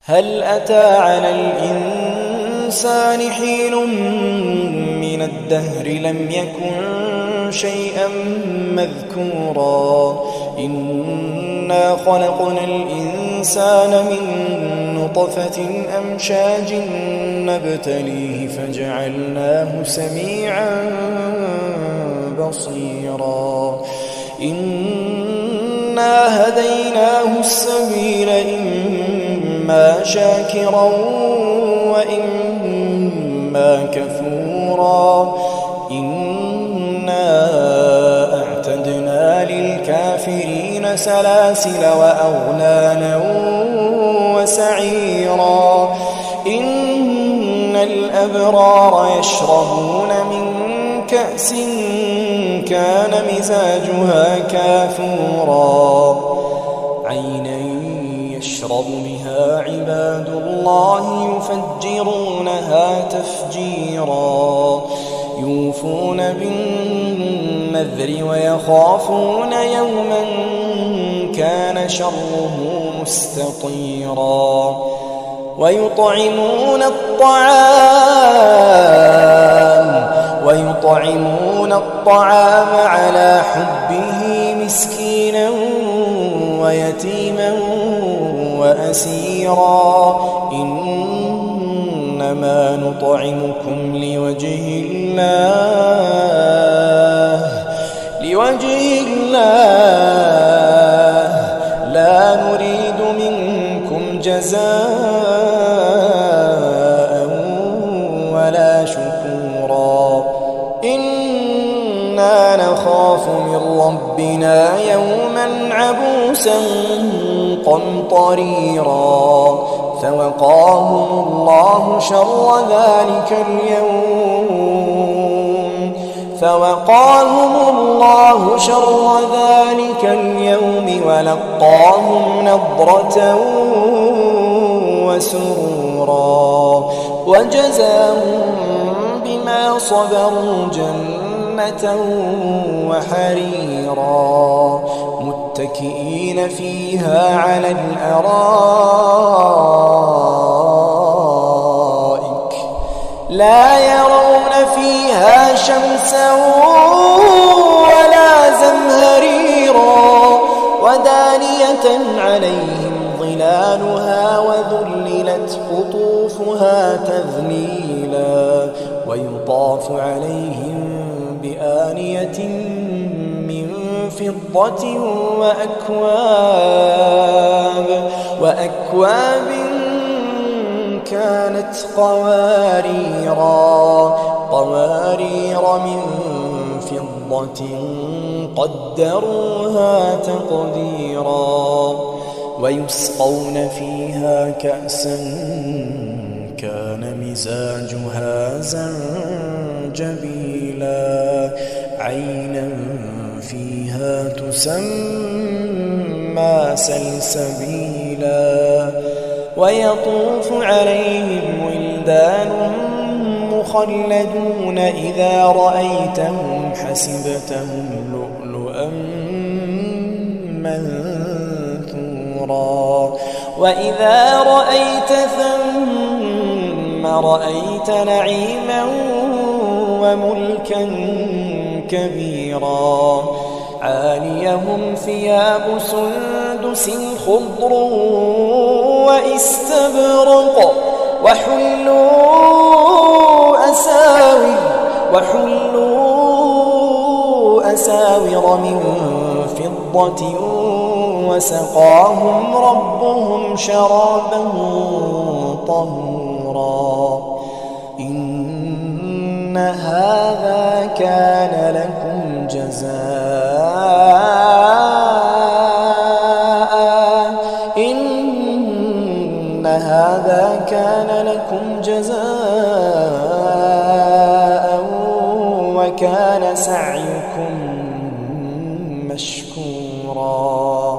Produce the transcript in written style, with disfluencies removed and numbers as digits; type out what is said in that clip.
هل أتى على الإنسان حين من الدهر لم يكن شيئا مذكورا إنا خلقنا الإنسان من نطفة أمشاج نبتليه فجعلناه سميعا بصيرا إنا هديناه السبيل إما شاكرا وإما كفورا إنا أعتدنا للكافرين سلاسل وأغلالا وسعيرا إن الأبرار يشربون من كأس كان مزاجها كافورا عينا يشرب بها عباد الله يفجرونها تفجيرا يوفون بالنذر ويخافون يوما كان شره مستطيرا ويطعمون الطعام على حبه مسكينا ويتيما وأسيرا إنما نطعمكم لوجه الله لا نريد منكم جزاء ولا شكورا إنا نخاف من ربنا يوما عبوسا قمطريرا فوقاهم الله شر ذلك اليوم ولقاهم نضرة وسرورا وجزاهم بما صبروا جنة وحريرا متكئين فيها على الأرائك لا يرون فيها شمسا ولا زمهريرا ودانية عليهم ظلالها وذللت قطوفها تذليلا ويطاف عليهم بآنية من فضة وأكواب كانت قوارير من فضة قدروها تقديرا ويسقون فيها كأسا كان مزاجها زنجبيلا عينا فيها تسمى سلسبيلا ويطوف عليهم ولدان مخلدون إذا رأيتهم حسبتهم لؤلؤا منثورا وإذا رأيت ثم رأيت نعيما وملكا كبيرا عاليهم ثياب سندس خضر واستبرق وحلوا أساور من فضة وسقاهم ربهم شرابا طهورا إن هذا كان لكم جزاء وكان سعيكم مشكورا.